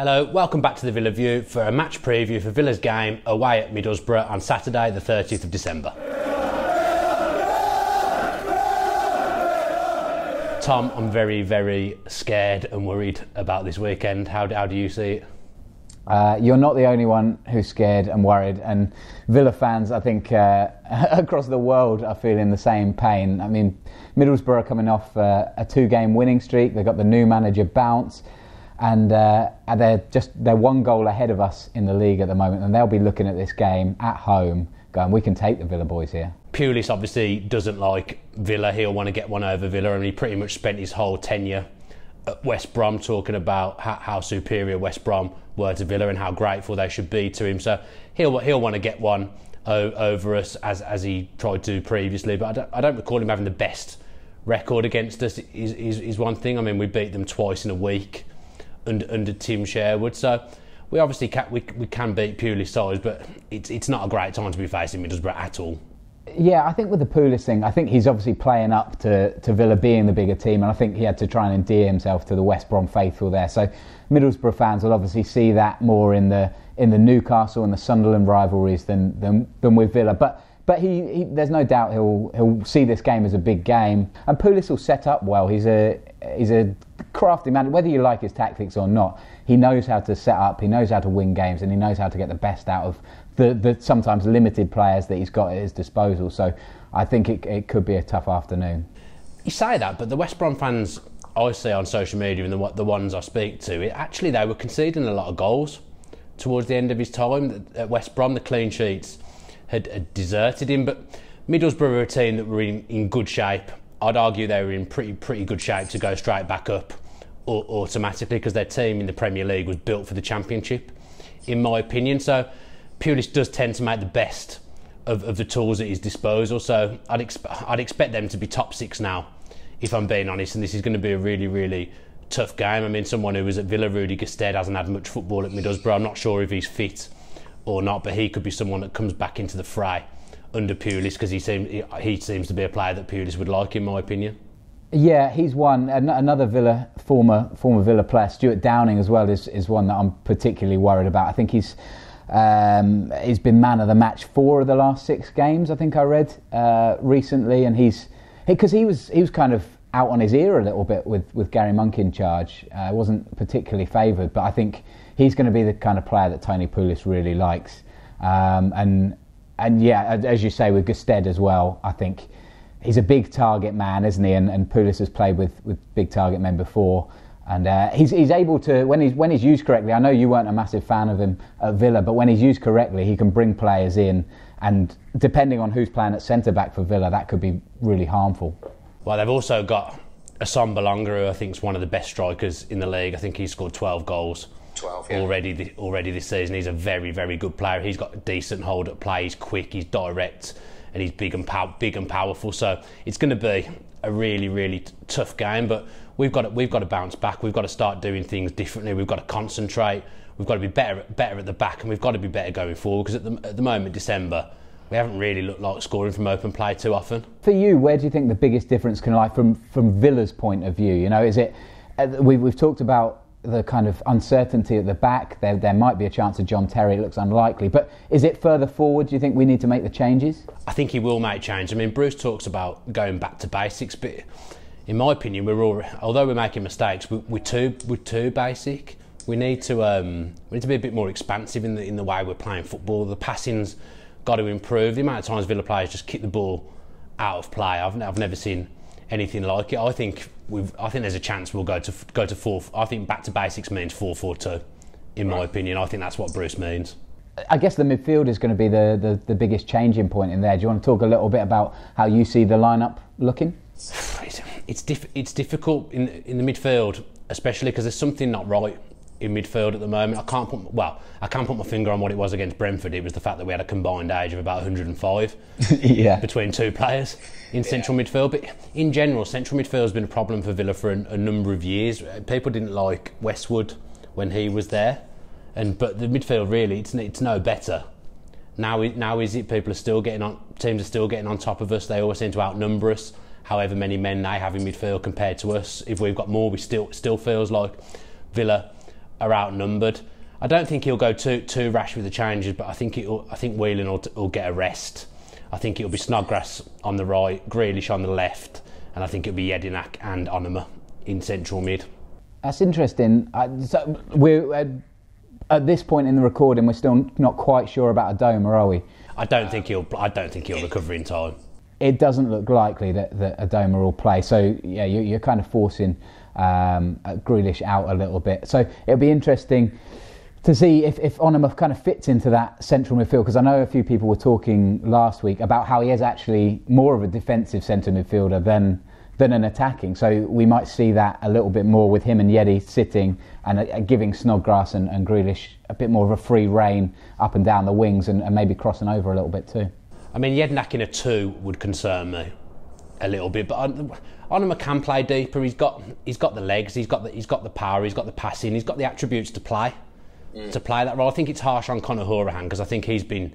Hello, welcome back to the Villa View for a match preview for Villa's game away at Middlesbrough on Saturday the 30th of December. Tom, I'm very scared and worried about this weekend. How do you see it? You're not the only one who's scared and worried, and Villa fans, I think, across the world are feeling the same pain. I mean, Middlesbrough are coming off a 2-game winning streak. They've got the new manager Bounce, and they're one goal ahead of us in the league at the moment, and they'll be looking at this game at home going, we can take the Villa boys here. Pulis obviously doesn't like Villa. He'll want to get one over Villa, and he pretty much spent his whole tenure at West Brom talking about how superior West Brom were to Villa and how grateful they should be to him. So he'll want to get one over us as he tried to previously. But I don't recall him having the best record against us. Is one thing. I mean, we beat them twice in a week under Tim Sherwood. So we obviously can beat Pulis sides, but it's not a great time to be facing Middlesbrough at all. Yeah, I think with the Pulis thing, I think he's obviously playing up to Villa being the bigger team, and I think he had to try and endear himself to the West Brom faithful there. So Middlesbrough fans will obviously see that more in the Newcastle and the Sunderland rivalries than with Villa. But he there's no doubt he'll see this game as a big game, and Pulis will set up well. He's a crafty man. Whether you like his tactics or not, he knows how to set up, he knows how to win games, and he knows how to get the best out of the sometimes limited players that he's got at his disposal. So I think it could be a tough afternoon. You say that, but the West Brom fans I see on social media and the ones I speak to, actually they were conceding a lot of goals towards the end of his time at West Brom. The clean sheets had deserted him, but Middlesbrough were a team that were in good shape. I'd argue they were in pretty good shape to go straight back up automatically, because their team in the Premier League was built for the Championship, in my opinion. So Pulis does tend to make the best of the tools at his disposal. So I'd expect them to be top 6 now, if I'm being honest, and this is going to be a really tough game. I mean, someone who was at Villa, Rudy Gestede, hasn't had much football at Middlesbrough. I'm not sure if he's fit or not, but he could be someone that comes back into the fray under Pulis, because he seems to be a player that Pulis would like, in my opinion. Yeah, he's one. Another Villa former Villa player, Stuart Downing, as well, is one that I'm particularly worried about. I think he's been man of the match 4 of the last 6 games, I think I read recently, and he was kind of out on his ear a little bit with Gary Monk in charge. Wasn't particularly favoured, but I think he's going to be the kind of player that Tony Pulis really likes. And yeah, as you say, with Gestede as well, I think he's a big target man, isn't he? And Pulis has played with big target men before. And he's able to, when he's used correctly, I know you weren't a massive fan of him at Villa, but when he's used correctly, he can bring players in, and depending on who's playing at centre-back for Villa, that could be really harmful. Well, they've also got Aston, who I think is one of the best strikers in the league. I think he's scored 12 goals already this season. He's a very good player. He's got a decent hold at play, he's quick, he's direct, and he's big and powerful. So it's going to be a really tough game, but we've got to bounce back. We've got to start doing things differently. We've got to concentrate. We've got to be better at the back, and we've got to be better going forward, because at the moment, December, we haven't really looked like scoring from open play too often. For you, where do you think the biggest difference can lie from Villa's point of view? You know, is it we've talked about the kind of uncertainty at the back. There might be a chance of John Terry. It looks unlikely, but is it further forward? Do you think we need to make the changes? I think he will make change. I mean, Bruce talks about going back to basics, but in my opinion, although we're making mistakes, we're too basic. We need to be a bit more expansive in the way we're playing football. The passing's got to improve. The amount of times Villa players just kick the ball out of play, I've never seen anything like it. I think there's a chance we'll go to 4. I think back to basics means 4-4-2. In my opinion, I think that's what Bruce means. I guess the midfield is going to be the biggest changing point in there. Do you want to talk a little bit about how you see the lineup looking? It's difficult in the midfield, especially because there's something not right in midfield at the moment. I can't put my finger on what it was against Brentford. It was the fact that we had a combined age of about 105 between 2 players in central midfield. But in general, central midfield has been a problem for Villa for a number of years. People didn't like Westwood when he was there, but the midfield really, it's no better. Now is it? Teams are still getting on top of us. They always seem to outnumber us. However many men they have in midfield compared to us, if we've got more, we still feels like Villa are outnumbered. I don't think he'll go too rash with the changes, but I think Whelan will get a rest. I think it'll be Snodgrass on the right, Grealish on the left, and I think it'll be Jedinak and Onuma in central mid. That's interesting. So we're at this point in the recording, we're still not quite sure about Adoma, are we? I don't think he'll recover in time. It doesn't look likely that Adoma will play. So yeah, you're kind of forcing Grealish out a little bit. So it'll be interesting to see if Onuma kind of fits into that central midfield, because I know a few people were talking last week about how he is actually more of a defensive centre midfielder than an attacking. So we might see that a little bit more with him and Yedi sitting and giving Snodgrass and Grealish a bit more of a free rein up and down the wings and maybe crossing over a little bit too. I mean, Jedinak in a 2 would concern me a little bit, but Onuma can play deeper. He's got the legs, he's got the power, he's got the passing, he's got the attributes to play that role. I think it's harsh on Conor Hourihane because I think he's been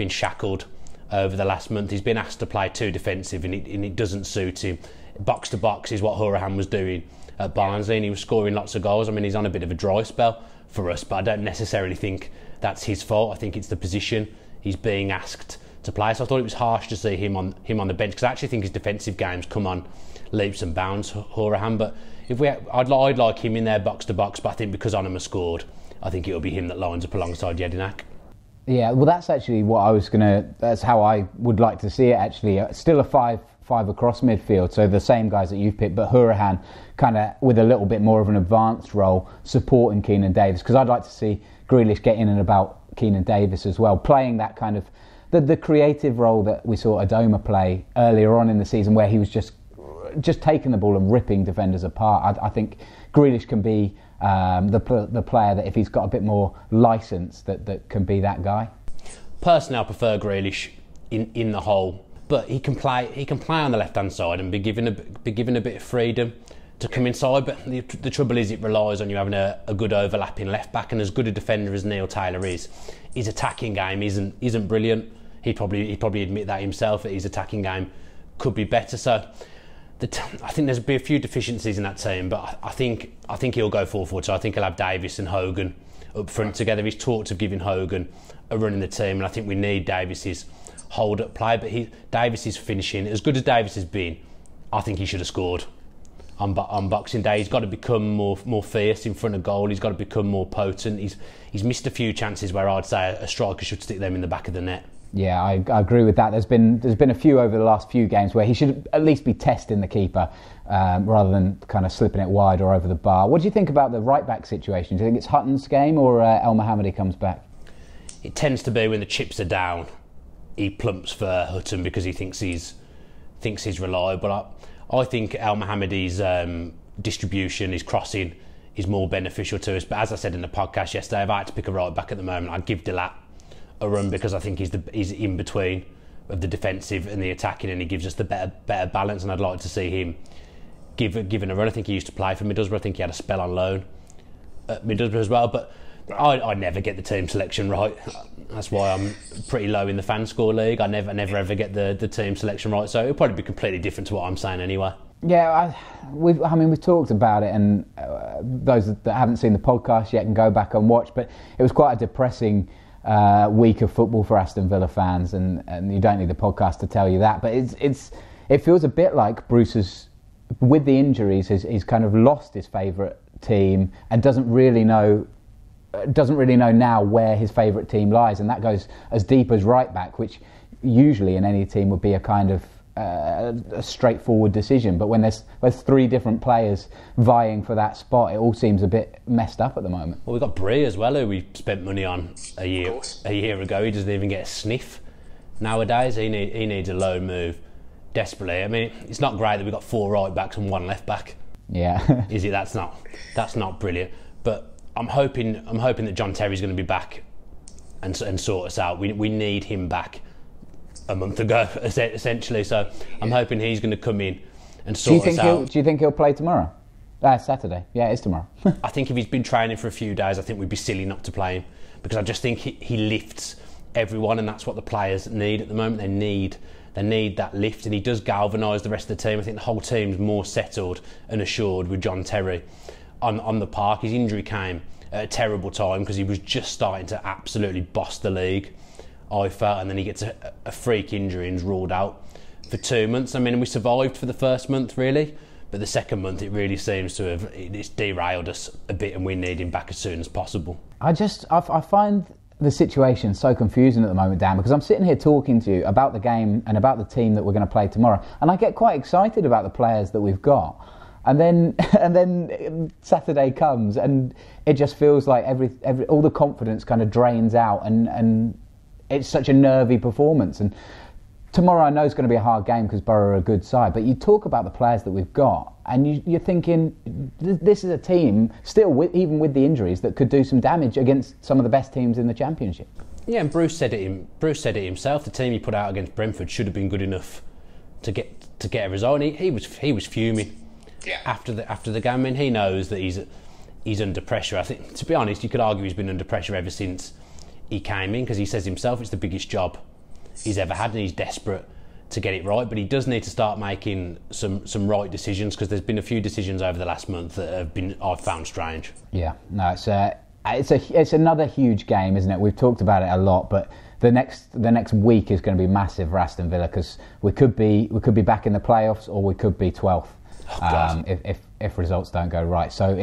shackled over the last month. He's been asked to play too defensive and it doesn't suit him. Box to box is what Hourihane was doing at Barnsley, and he was scoring lots of goals. I mean, he's on a bit of a dry spell for us, but I don't necessarily think that's his fault. I think it's the position he's being asked to play. So I thought it was harsh to see him on the bench, because I actually think his defensive games come on leaps and bounds, Hourihane. But I'd like him in there box to box, but I think because Onuma scored, I think it'll be him that lines up alongside Jedinak. Yeah, well, that's actually what that's how I would like to see it, actually. Still a five across midfield, so the same guys that you've picked, but Hourihane kind of with a little bit more of an advanced role supporting Keenan Davis, because I'd like to see Grealish get in and about Keenan Davis as well, playing that kind of the creative role that we saw Adoma play earlier on in the season, where he was just taking the ball and ripping defenders apart. I think Grealish can be the player that, if he's got a bit more licence, that can be that guy. Personally, I prefer Grealish in the hole, but he can play on the left hand side and be given a bit of freedom to come inside. But the trouble is, it relies on you having a good overlapping left back, and as good a defender as Neil Taylor is, his attacking game isn't brilliant. He'd probably admit that himself, that his attacking game could be better. So I think there's be a few deficiencies in that team, but I think he'll go 4-4-2. I think he'll have Davis and Hogan up front together. He's talked of giving Hogan a run in the team, and I think we need Davis's hold-up play. But Davis is finishing. As good as Davis has been, I think he should have scored on Boxing Day. He's got to become more fierce in front of goal. He's got to become more potent. He's missed a few chances where I'd say a striker should stick them in the back of the net. Yeah, I agree with that. There's been a few over the last few games where he should at least be testing the keeper rather than kind of slipping it wide or over the bar. What do you think about the right-back situation? Do you think it's Hutton's game or El Mohammadi comes back? It tends to be when the chips are down, he plumps for Hutton because he thinks he's reliable. I think El Mohammadi's distribution, his crossing, is more beneficial to us. But as I said in the podcast yesterday, if I had to pick a right-back at the moment, I'd give Delat a run, because I think he's in between of the defensive and the attacking, and he gives us the better balance, and I'd like to see him given a run. I think he used to play for Middlesbrough. I think he had a spell on loan at Middlesbrough as well, but I never get the team selection right. That's why I'm pretty low in the fan score league. I never ever get the team selection right, so it'll probably be completely different to what I'm saying anyway. Yeah, we've talked about it, and those that haven't seen the podcast yet can go back and watch, but it was quite a depressing week of football for Aston Villa fans, and you don't need the podcast to tell you that. But it feels a bit like Bruce has, with the injuries, he's kind of lost his favourite team and doesn't really know now where his favourite team lies, and that goes as deep as right back, which usually in any team would be a kind of a straightforward decision. But when there's 3 different players vying for that spot, it all seems a bit messed up at the moment. Well, we've got Bree as well, who we spent money on a year ago. He doesn't even get a sniff nowadays. He needs a loan move desperately. I mean, it's not great that we've got 4 right backs and 1 left back. Yeah. Is it? That's not brilliant. But I'm hoping that John Terry's going to be back and sort us out. We need him back a month ago, essentially. So I'm hoping he's going to come in and sort us out. Do you think he'll play tomorrow? Saturday. Yeah, it is tomorrow. I think if he's been training for a few days, I think we'd be silly not to play him, because I just think he lifts everyone, and that's what the players need at the moment. They need that lift, and he does galvanise the rest of the team. I think the whole team's more settled and assured with John Terry on the park. His injury came at a terrible time because he was just starting to absolutely boss the league, I felt, and then he gets a freak injury and is ruled out for 2 months. I mean, we survived for the first month really, but the second month it really seems to have it's derailed us a bit, and we need him back as soon as possible. I find the situation so confusing at the moment, Dan, because I'm sitting here talking to you about the game and about the team that we're going to play tomorrow, and I get quite excited about the players that we've got, and then Saturday comes and it just feels like all the confidence kind of drains out, and it's such a nervy performance. And tomorrow I know it's going to be a hard game because Borough are a good side, but you talk about the players that we've got and you're thinking this is a team still, even with the injuries, that could do some damage against some of the best teams in the Championship. Yeah, and Bruce said it himself. The team he put out against Brentford should have been good enough to get a result. And he was fuming after the game. I mean, he knows that he's under pressure. I think, to be honest, you could argue he's been under pressure ever since he came in, because he says himself it's the biggest job he's ever had, and he's desperate to get it right. But he does need to start making some right decisions, because there's been a few decisions over the last month that I've found strange. Yeah, no, it's another huge game, isn't it? We've talked about it a lot, but the next week is going to be massive for Aston Villa, because we could be back in the playoffs, or we could be 12th if results don't go right. So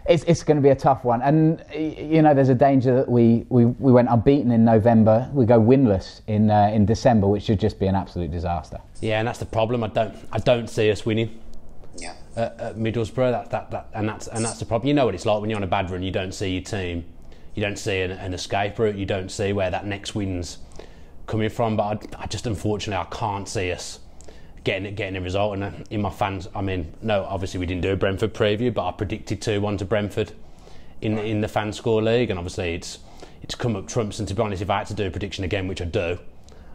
it's going to be a tough one, and there's a danger that we went unbeaten in November, we go winless in December, which should just be an absolute disaster. Yeah, and that's the problem. I don't see us winning at Middlesbrough. That's the problem. You know what it's like when you're on a bad run. You don't see your team. You don't see an escape route. You don't see where that next win's coming from. But I just, unfortunately, I can't see us getting a result. And in my fans, I mean, no, obviously we didn't do a Brentford preview, but I predicted 2-1 to Brentford in the fan score league, and obviously it's come up trumps. And to be honest, if I had to do a prediction again, which I do,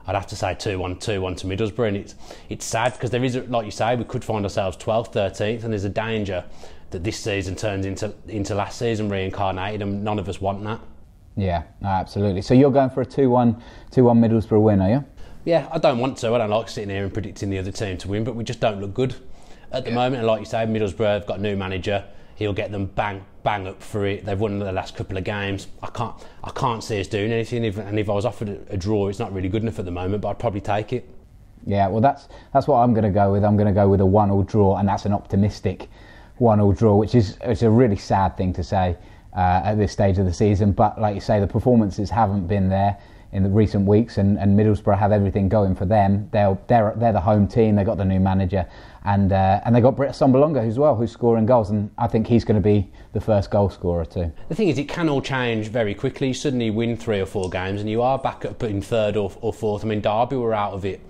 I'd have to say 2-1 to Middlesbrough. And it's sad, because there is, like you say, we could find ourselves 12th, 13th, and there's a danger that this season turns into last season reincarnated, and none of us want that. Yeah, no, absolutely. So you're going for a 2-1 Middlesbrough win, are you? Yeah, I don't want to. I don't like sitting here and predicting the other team to win, but we just don't look good at the moment. And like you say, Middlesbrough have got a new manager. He'll get them bang up for it. They've won the last couple of games. I can't see us doing anything. And if I was offered a draw, it's not really good enough at the moment, but I'd probably take it. Yeah, well, that's what I'm going to go with. I'm going to go with a 1-1 draw, and that's an optimistic 1-1 draw, which is a really sad thing to say at this stage of the season. But like you say, the performances haven't been there in the recent weeks, and Middlesbrough have everything going for them. They're the home team. They got the new manager, and they got Britt Sombalonga as well, who's scoring goals, and I think he's going to be the first goal scorer too. The thing is, it can all change very quickly. You suddenly win 3 or 4 games, and you are back up in 3rd or 4th. I mean, Derby were out of it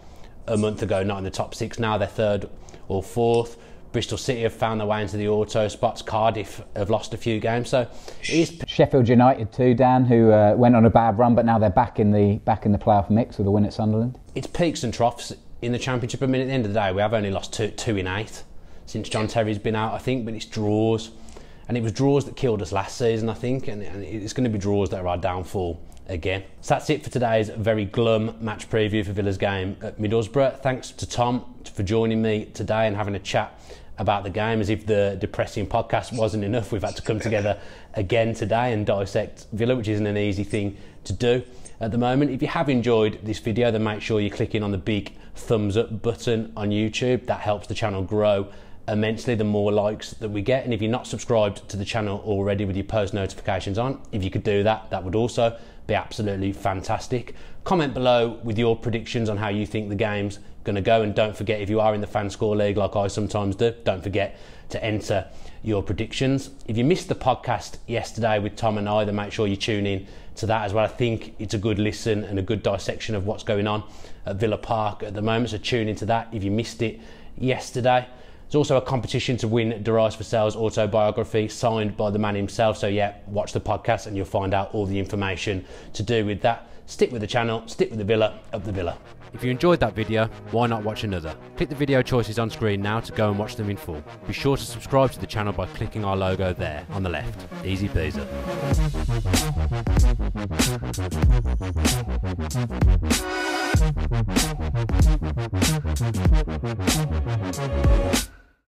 a month ago, not in the top 6. Now they're 3rd or 4th. Bristol City have found their way into the auto spots. Cardiff have lost a few games, so it is. Sheffield United too, Dan, who went on a bad run, but now they're back in the playoff mix with a win at Sunderland. It's peaks and troughs in the Championship. I mean, at the end of the day, we have only lost 2 in 8 since John Terry's been out, I think, but it's draws, and it was draws that killed us last season, I think, and it's going to be draws that are our downfall again. So that's it for today's very glum match preview for Villa's game at Middlesbrough. Thanks to Tom for joining me today and having a chat about the game. As if the depressing podcast wasn't enough, we've had to come together again today and dissect Villa, which isn't an easy thing to do at the moment. If you have enjoyed this video, then make sure you're clicking on the big thumbs up button on YouTube. That helps the channel grow immensely, the more likes that we get. And if you're not subscribed to the channel already with your post notifications on, if you could do that, that would also be absolutely fantastic. Comment below with your predictions on how you think the game's going to go, and don't forget, if you are in the fan score league like I sometimes do, don't forget to enter your predictions. If you missed the podcast yesterday with Tom and I, then make sure you tune in to that as well. I think it's a good listen and a good dissection of what's going on at Villa Park at the moment, so tune into that if you missed it yesterday. There's also a competition to win Darius Vassell's autobiography signed by the man himself, so yeah, watch the podcast and you'll find out all the information to do with that. Stick with the channel, stick with the Villa, up the Villa. If you enjoyed that video, why not watch another? Click the video choices on screen now to go and watch them in full. Be sure to subscribe to the channel by clicking our logo there on the left. Easy peasy.